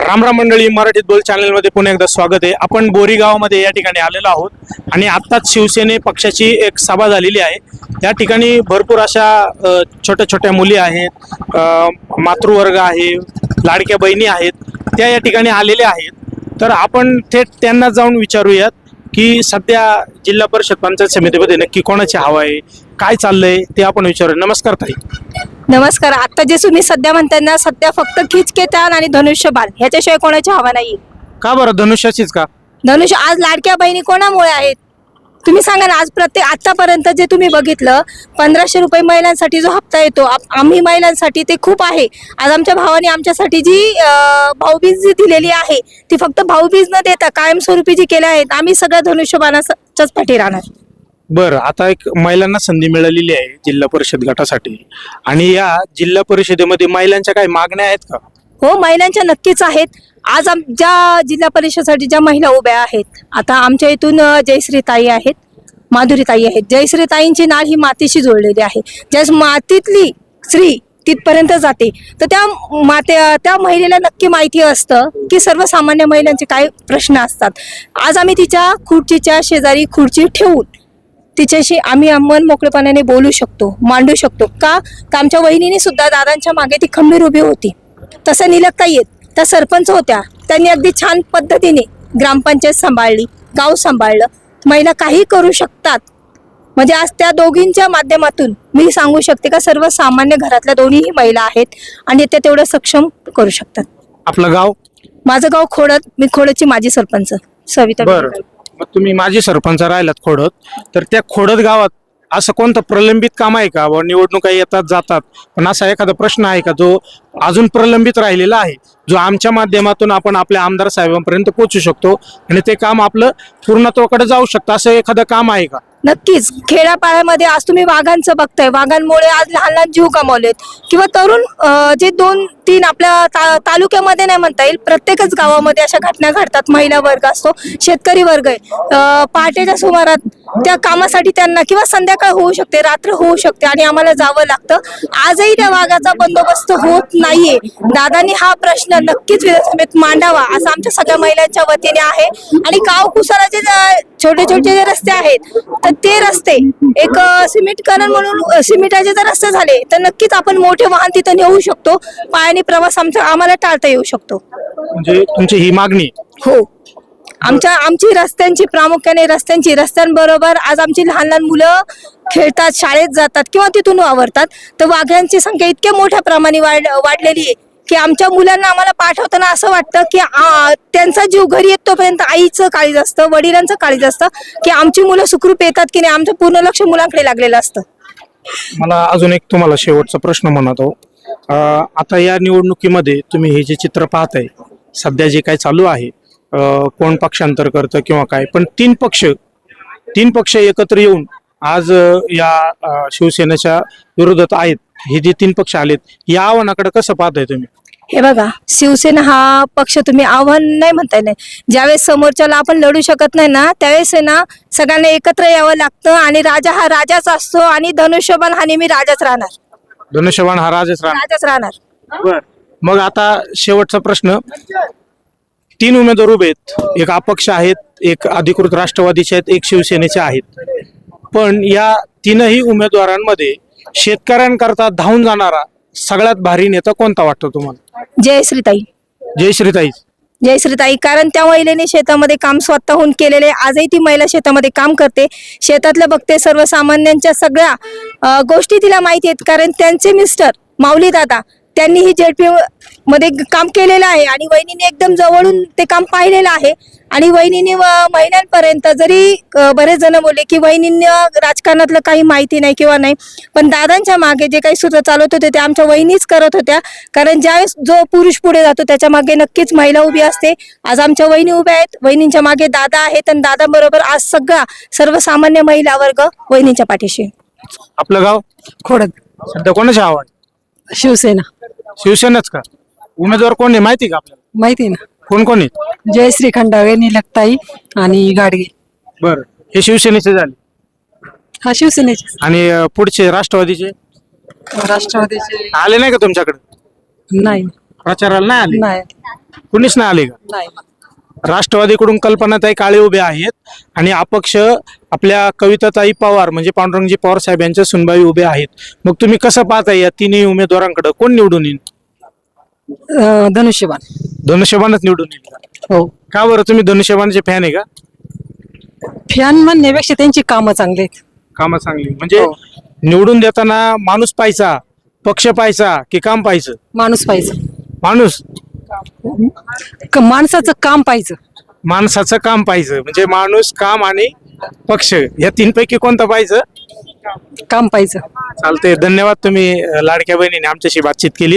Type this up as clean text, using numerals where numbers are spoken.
रामराम मंडळी, मराठीत बोल चॅनलमध्ये पुन्हा एकदा स्वागत आहे. आपण बोरी गावामध्ये या ठिकाणी आलेलो आहोत आणि आत्ताच शिवसेने पक्षाची एक सभा झालेली आहे. या ठिकाणी भरपूर अशा छोट्या छोट्या मुली आहेत, मातृवर्ग आहे, लाडक्या बहिणी आहेत, त्या या ठिकाणी आलेल्या आहेत. तर आपण थेट त्यांना जाऊन विचारूयात की सध्या जिल्हा परिषद पंचायत समितीमध्ये नक्की कोणाची हवा आहे, काय चाललंय ते आपण विचारूया. नमस्कार ताई. नमस्कार. आता जे तुम्ही सध्या म्हणताय ना, सध्या फक्त खिचकेतान आणि धनुष्यबाण ह्याच्याशिवाय कोणाची हवा नाही. का बरं धनुष्याचीच का? धनुष्य आज लाडक्या बहिणी कोणामुळे आहेत तुम्ही सांगा ना. आज प्रत्येक आतापर्यंत जे तुम्ही बघितलं 1500 रुपये महिलांसाठी जो हप्ता येतो, आम्ही महिलांसाठी ते खूप आहे. आज आमच्या भावाने आमच्यासाठी जी भाऊबीज जी दिलेली आहे ती फक्त भाऊबीज न देता कायमस्वरूपी जी केल्या आहेत, आम्ही सगळ्या धनुष्यबाणाच्याच पाठी राहणार. बरं, आता एक महिलांना संधी मिळालेली आहे जिल्हा परिषद गटासाठी, आणि या जिल्हा परिषदेमध्ये महिलांच्या काही मागण्या आहेत का? हो, महिलांच्या नक्कीच आहेत. आज ज्या जिल्हा परिषदेसाठी ज्या महिला उभ्या आहेत, आता आमच्या इथून जयश्री ताई आहेत, माधुरी ताई आहेत. जयश्री ताईंची नाळ ही मातीशी जोडलेली आहे. ज्या मातीतली स्त्री तिथपर्यंत जाते, तर त्या महिलेला नक्की माहिती असतं की सर्वसामान्य महिलांचे काय प्रश्न असतात. आज आम्ही तिच्या खुर्चीच्या शेजारी खुर्ची ठेवून तिच्याशी आम्ही मन मोकळेपणाने बोलू शकतो, मांडू शकतो. का तर आमच्या वहिनीने सुद्धा दादांच्या मागे ती खंबीर उभी होती. तसं निलकताई आहेत, त्या सरपंच होत्या, त्यांनी अगदी छान पद्धतीने ग्रामपंचायत सांभाळली, गाव सांभाळलं. महिला काही करू शकतात. म्हणजे आज त्या दोघींच्या माध्यमातून मी सांगू शकते का सर्वसामान्य घरातल्या दोन्हीही महिला आहेत आणि त्या तेवढं सक्षम करू शकतात. आपलं गाव? माझं गाव खोडद. मी खोडदची माजी सरपंच सविता. बरं, मग तुम्ही माजी सरपंच राहिलात खोडद, तर त्या खोडद गावात असं कोणतं प्रलंबित काम आहे का? निवडणुका येतात जातात, पण असा एखादा प्रश्न आहे का जो अजून प्रलंबित राहिलेला आहे, जो आमच्या माध्यमातून आपण आपल्या आमदार साहेबांपर्यंत पोहोचू शकतो आणि ते काम आपलं पूर्णत्वाकडे जाऊ शकतं, असं एखादं काम आहे का? नक्कीच. खेड्यापाड्यामध्ये आज तुम्ही वाघांचं बघताय, वाघांमुळे आज लहान लहान जीव गमावलेत, किंवा तरुण जे 2-3 आपल्या तालुक्यामध्ये नाही म्हणता येईल, प्रत्येकच गावामध्ये अशा घटना घडतात. महिला वर्ग असतो, शेतकरी वर्ग आहे, पहाटेच्या सुमारात त्या कामासाठी त्यांना किंवा संध्याकाळ होऊ शकते, रात्र होऊ शकते आणि आम्हाला जावं लागतं. आजही त्या वाघाचा बंदोबस्त होत नाहीये. दादांनी हा प्रश्न नक्कीच विधानसभेत मांडावा असं आमच्या सगळ्या महिलांच्या वतीने आहे. आणि गाव कुसाराचे छोटे छोटे जे रस्ते आहेत, तर ते रस्ते एक सिमेंटकरण म्हणून सिमेंटाचे जर रस्ते झाले तर नक्कीच आपण मोठे वाहन तिथं नेऊ शकतो. पायाने प्रवास आम्हाला टाळता येऊ शकतो. म्हणजे तुमची ही मागणी? हो, आमची रस्त्यांची, प्रामुख्याने रस्त्यांबरोबर आज आमची लहान लहान मुलं खेळतात, शाळेत जातात किंवा तिथून वावरतात, तर वाघांची संख्या इतक्या मोठ्या प्रमाणे वाढलेली आहे की आमच्या मुलांना आम्हाला पाठवताना असं वाटतं की त्यांचा जीव घरी येत तोपर्यंत आईचं काळीज असतं, वडिलांचं काळीज असतं की आमची मुलं सुखरूप येतात की नाही. आमचं पूर्ण लक्ष मुलांकडे लागलेलं असतं. मला अजून एक तुम्हाला शेवटचा प्रश्न म्हणतो. आता या निवडणुकीमध्ये तुम्ही हे जे चित्र पाहताय, सध्या जे काय चालू आहे, कोण पक्षांतर करतं किंवा काय, पण तीन पक्ष एकत्र येऊन आज या शिवसेनेच्या विरोधात आहेत. हे जे 3 पक्ष आलेत, या आव्हानाकडे कसं पाहताय तुम्ही? हे बघा, शिवसेना हा पक्ष तुम्ही आव्हान नाही म्हणताय नाही. ज्यावेळेस समोरच्याला आपण लढू शकत नाही ना, त्यावेळेस ना सगळ्यांना एकत्र यावं लागतं आणि राजा हा राजाच असतो आणि धनुष्यबाण हा नेहमी राजाच राहणार. धनुष्यबाण हा राजाच राहणार. बर, मग आता शेवटचा प्रश्न. 3 उमेदवार उभे आहेत, एक अपक्ष आहेत, एक अधिकृत राष्ट्रवादीचे आहेत, एक शिवसेनेचे आहेत. पण या 3ही उमेदवारांमध्ये शेतकऱ्यांकरता धावून जाणारा सगळ्यात भारी नेता कोणता वाटतो तुम्हाला? जयश्रीताई. जयश्रीताई, कारण त्या महिलेने शेतामध्ये काम स्वतःहून केलेले. आजही ती महिला शेतामध्ये काम करते, शेतातलं बघते, सर्वसामान्यांच्या सगळ्या गोष्टी तिला माहिती आहेत. कारण त्यांचे मिस्टर माऊली दादा, त्यांनी ही जेडपी मध्ये काम केलेलं आहे आणि वहिनीने एकदम जवळून ते काम पाहिलेलं आहे. आणि वहिनीने महिलांपर्यंत, जरी बरेच जण बोलले की वहिनीने राजकारणातलं काही माहिती नाही किंवा नाही, पण दादांच्या मागे जे काही सूत्र चालवत होते ते आमच्या वहिनीच करत होत्या. कारण ज्यावेळेस जो पुरुष पुढे जातो त्याच्या मागे नक्कीच महिला उभी असते. आज आमच्या वहिनी उभ्या आहेत, वहिनींच्या मागे दादा आहेत आणि दादाबरोबर आज सगळा सर्वसामान्य महिला वर्ग वहिनींच्या पाठीशी. आपलं गाव? खोडद. सध्या कोणाची हवा आहे? शिवसेनाच का? उमेदवार कोण आहे माहिती का आपल्याला? माहिती ना, कोण कोण आहेत? जयश्री खंडाळे, निलकताई आणि गाडगे. बरं, हे शिवसेनेचे झाले. हा शिवसेनेचे. आणि पुढचे राष्ट्रवादीचे राष्ट्रवादीचे आले नाही का तुमच्याकडे? नाही. प्रचाराला नाही आले नाही कुणीच नाही आले का नाही राष्ट्रवादीकडून कल्पनाताई काळे उभे आहेत आणि अपक्ष आपल्या कविताताई पवार म्हणजे पांडुरंगजी पवार साहेब यांच्या सुनबाई उभे आहेत. मग तुम्ही कसं पाहता या तिन्ही उमेदवारांकडे कोण निवडून येईल? धनुष्यबाण. धनुष्यबाणच निवडून येईल का? हो का बरं तुम्ही धनुष्यबाणचे फॅन आहे का? फॅन म्हणण्यापेक्षा त्यांची कामं चांगली आहेत. कामं चांगली म्हणजे हो. निवडून देताना माणूस पाहायचा, पक्ष पाहायचा की काम पाहायचं? माणूस पाहिजे. माणूस माणसाचं काम पाहिजे. माणसाचं काम पाहिजे म्हणजे माणूस, काम आणि पक्ष या तीनपैकी कोणतं पाहिजे? काम पाहिजे. चालते. धन्यवाद. तुम्ही लाडक्या बहिणीने आमच्याशी बातचीत केलीत.